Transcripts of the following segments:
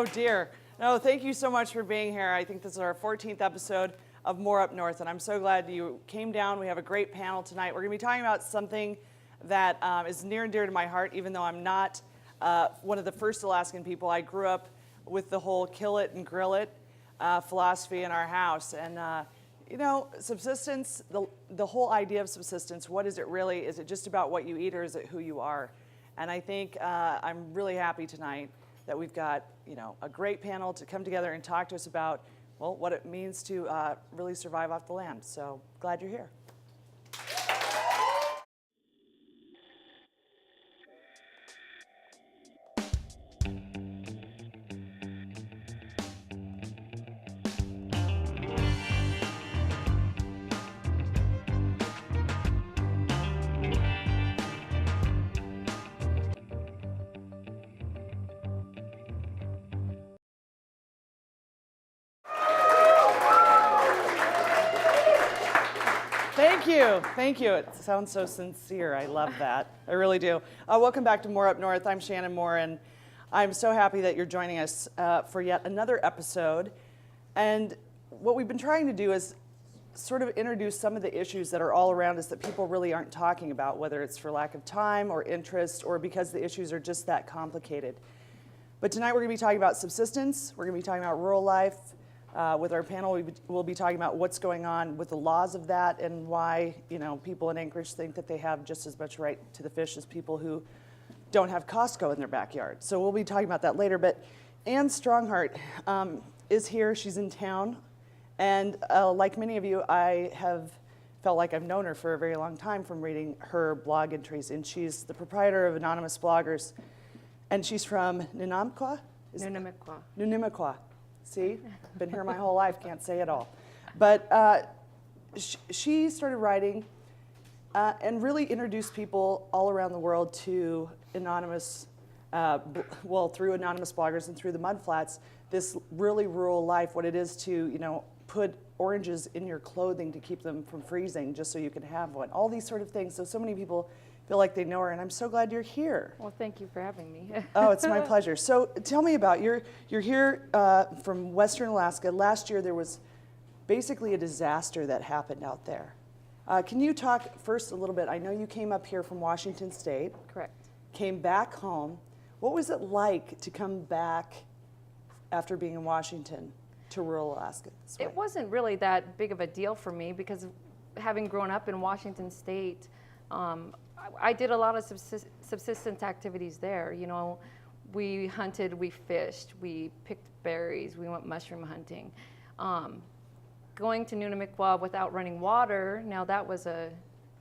Oh dear. No, thank you so much for being here. I think this is our 14th episode of More Up North, and I'm so glad you came down. We have a great panel tonight. We're going to be talking about something that is near and dear to my heart, even though I'm not one of the first Alaskan people. I grew up with the whole kill it and grill it philosophy in our house. And you know, subsistence, the whole idea of subsistence, what is it really? Is it just about what you eat, or is it who you are? And I think I'm really happy tonight that we've got, you know, a great panel to come together and talk to us about, well, what it means to really survive off the land. So glad you're here. Thank you. It sounds so sincere. I love that. I really do. Welcome back to More Up North. I'm Shannon Moore, and I'm so happy that you're joining us for yet another episode. And what we've been trying to do is sort of introduce some of the issues that are all around us that people really aren't talking about, whether it's for lack of time or interest or because the issues are just that complicated. But tonight we're going to be talking about subsistence. We're going to be talking about rural life. With our panel, we'll be talking about what's going on with the laws of that and why, you know, people in Anchorage think that they have just as much right to the fish as people who don't have Costco in their backyard. So we'll be talking about that later. But Ann Strongheart is here. She's in town. And like many of you, I have felt like I've known her for a very long time from reading her blog entries. And she's the proprietor of Anonymous Bloggers. And she's from Nunamiquah? Nunamiquah. See, been here my whole life, can't say it all. But she started writing and really introduced people all around the world to anonymous, through Anonymous Bloggers and through the Mudflats, this really rural life, what it is to, you know, put oranges in your clothing to keep them from freezing just so you can have one. All these sort of things. So many people feel like they know her, and I'm so glad you're here. Well, thank you for having me. Oh, it's my pleasure. So tell me about, you're here from Western Alaska. Last year there was basically a disaster that happened out there. Can you talk first a little bit? I know you came up here from Washington State. Correct. Came back home. What was it like to come back after being in Washington to rural Alaska? It wasn't really that big of a deal for me because having grown up in Washington State, I did a lot of subsistence activities there. You know, we hunted, we fished, we picked berries, we went mushroom hunting. Going to Nunamiquah without running water, now that was a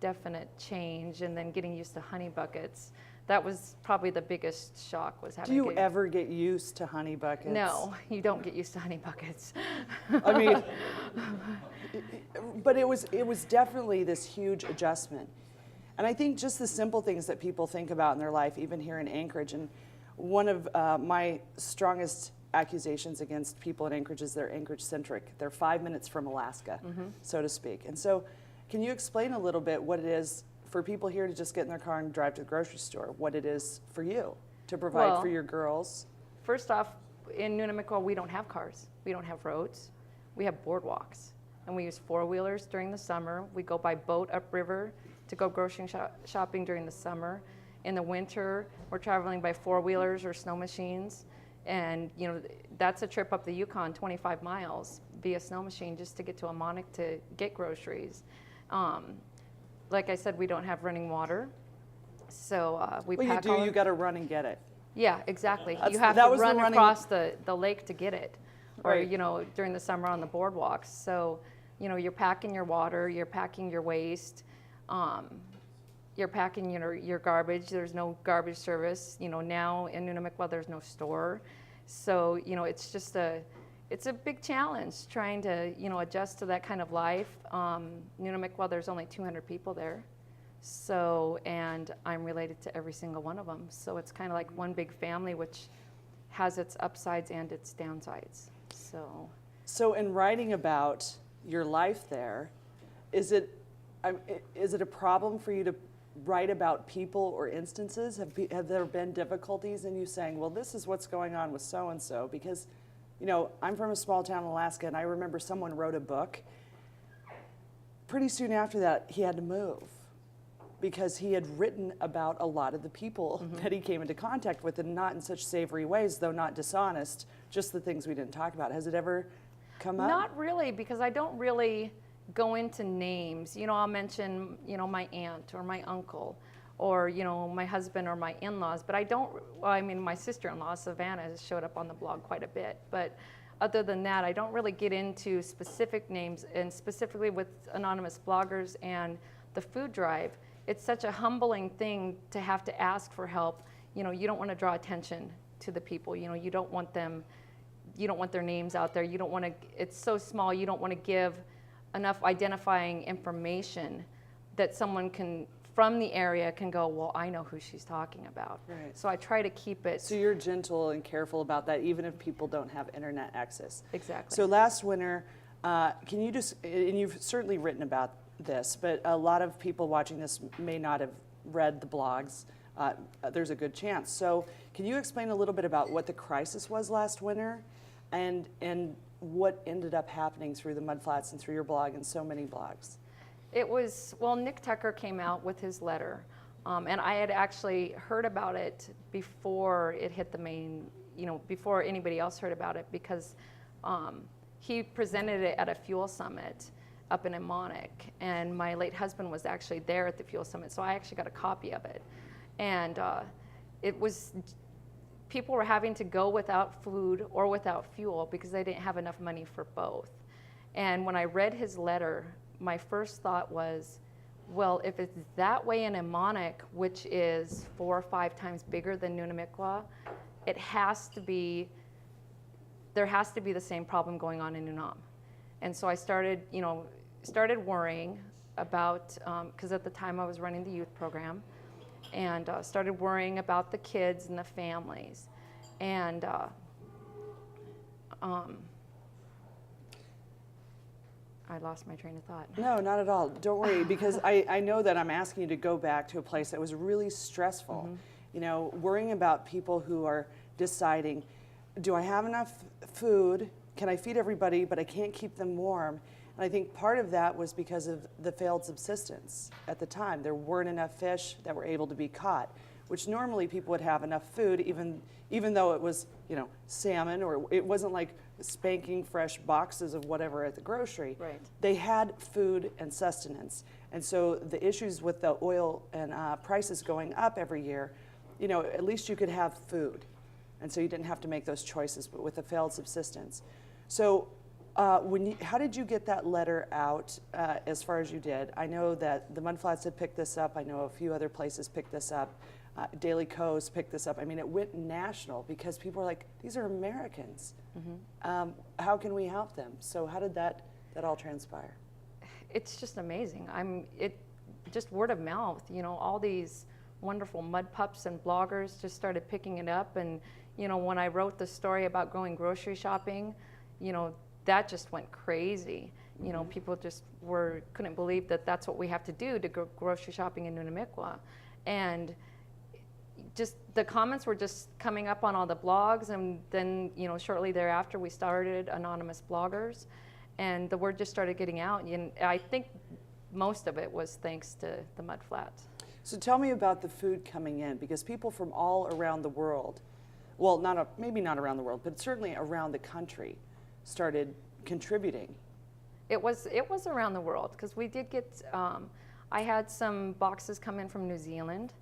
definite change, and then getting used to honey buckets. That was probably the biggest shock, was having to get... Do you ever get used to honey buckets? No, you don't get used to honey buckets. I mean, but it was definitely this huge adjustment. And I think just the simple things that people think about in their life, even here in Anchorage, and one of my strongest accusations against people in Anchorage is they're Anchorage-centric. They're 5 minutes from Alaska, so to speak. And so can you explain a little bit what it is for people here to just get in their car and drive to the grocery store, what it is for you to provide for your girls? First off, in Nunamiquah, we don't have cars. We don't have roads. We have boardwalks. And we use four-wheelers during the summer. We go by boat upriver to go grocery shopping during the summer. In the winter, we're traveling by four-wheelers or snow machines. And, you know, that's a trip up the Yukon, 25 miles via snow machine just to get to Amonic to get groceries. Like I said, we don't have running water. So we pack. Well, you got to run and get it. Yeah, exactly. You have to run across the lake to get it. Or, Right. you know, during the summer on the boardwalks. So, you know, you're packing your water, you're packing your waste. You're packing your garbage. There's no garbage service. You know, now in Nunamiquah there's no store, so you know it's just it's a big challenge trying to, you know, adjust to that kind of life. Nunamiquah, there's only 200 people there, so, and I'm related to every single one of them. So it's kind of like one big family, which has its upsides and its downsides. So in writing about your life there, is it a problem for you to write about people or instances? Have there been difficulties in you saying, well, this is what's going on with so-and-so? Because, you know, I'm from a small town in Alaska, and I remember someone wrote a book. Pretty soon after that, he had to move because he had written about a lot of the people that he came into contact with, and not in such savory ways, though not dishonest, just the things we didn't talk about. Has it ever come up? Not really, because I don't really go into names. You know, I'll mention, you know, my aunt or my uncle or, you know, my husband or my in-laws, but I don't, well, I mean, my sister-in-law, Savannah, has showed up on the blog quite a bit, but other than that, I don't really get into specific names, and specifically with anonymous bloggers and the food drive. It's such a humbling thing to have to ask for help. You know, you don't want to draw attention to the people. You know, you don't want them, you don't want their names out there. You don't want to, it's so small, you don't want to give enough identifying information that someone can, from the area, can go, well, I know who she's talking about. Right. So I try to keep it. So you're gentle and careful about that, even if people don't have internet access. Exactly. So last winter, can you just, and you've certainly written about this, but a lot of people watching this may not have read the blogs. There's a good chance. So can you explain a little bit about what the crisis was last winter, and what ended up happening through the Mudflats and through your blog and so many blogs? It was, well, Nick Tucker came out with his letter, and I had actually heard about it before it hit the main, you know, before anybody else heard about it, because he presented it at a fuel summit up in Emonic, and my late husband was actually there at the fuel summit, so I actually got a copy of it. And it was, people were having to go without food or without fuel because they didn't have enough money for both. And when I read his letter, my first thought was, well, if it's that way in Emonic, which is 4 or 5 times bigger than Nunamikwa, it has to be, there has to be the same problem going on in Nunam. And so I started, you know, worrying about, because at the time I was running the youth program, and started worrying about the kids and the families. And I lost my train of thought. No, not at all. Don't worry, because I know that I'm asking you to go back to a place that was really stressful. You know, worrying about people who are deciding, do I have enough food? Can I feed everybody, but I can't keep them warm? And I think part of that was because of the failed subsistence at the time. There weren't enough fish that were able to be caught, which normally people would have enough food, even though it was, you know, salmon, or it wasn't like spanking fresh boxes of whatever at the grocery. Right. They had food and sustenance. And so the issues with the oil and prices going up every year, you know, at least you could have food. And so you didn't have to make those choices, but with a failed subsistence. So how did you get that letter out as far as you did? I know that the Mudflats had picked this up. I know a few other places picked this up. Daily Coast picked this up. I mean, it went national because people were like, these are Americans. How can we help them? So how did that all transpire? It's just amazing. Just word of mouth, you know, all these wonderful mud pups and bloggers just started picking it up. And, you know, when I wrote the story about going grocery shopping, you know, that just went crazy. You know, people just couldn't believe that that's what we have to do to go grocery shopping in Nunamikwa. And just the comments were just coming up on all the blogs, and then, you know, shortly thereafter we started Anonymous Bloggers, and the word just started getting out. And I think most of it was thanks to the Mudflats. So tell me about the food coming in, because people from all around the world, well, maybe not around the world, but certainly around the country, started contributing. It was around the world, because we did get, I had some boxes come in from New Zealand.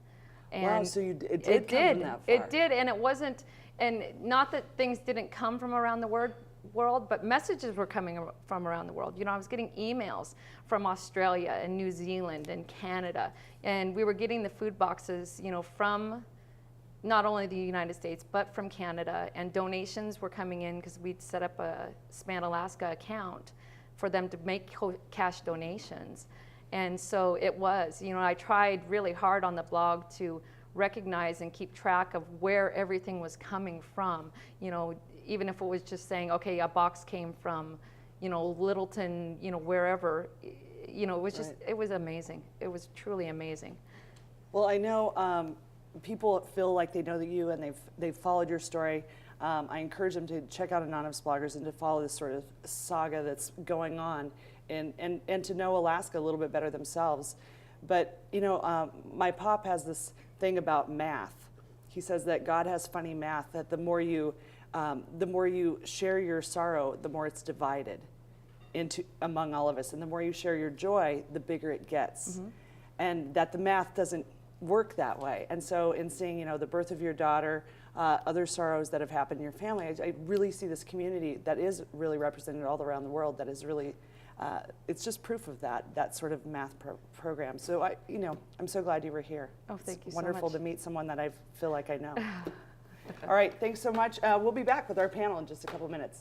And wow, so it did come from that far. It did, and it wasn't, and not that things didn't come from around the world, but messages were coming from around the world. You know, I was getting emails from Australia and New Zealand and Canada, and we were getting the food boxes, you know, from not only the United States, but from Canada, and donations were coming in because we'd set up a Span Alaska account for them to make cash donations. And so it was, you know, I tried really hard on the blog to recognize and keep track of where everything was coming from. You know, even if it was just saying, okay, a box came from, you know, Littleton, you know, wherever, you know, it was just, it was amazing. It was truly amazing. Well, I know people feel like they know that you and they've followed your story. I encourage them to check out Anonymous Bloggers and to follow this sort of saga that's going on and to know Alaska a little bit better themselves. But, you know, my pop has this thing about math. He says that God has funny math, that the more you share your sorrow, the more it's divided among all of us. And the more you share your joy, the bigger it gets. Mm-hmm. And that the math doesn't work that way. And so in seeing, you know, the birth of your daughter, other sorrows that have happened in your family, I really see this community that is really represented all around the world that is really, it's just proof of that sort of math program. So I'm so glad you were here. Oh, thank you so much. It's wonderful to meet someone that I feel like I know. All right, thanks so much. We'll be back with our panel in just a couple minutes.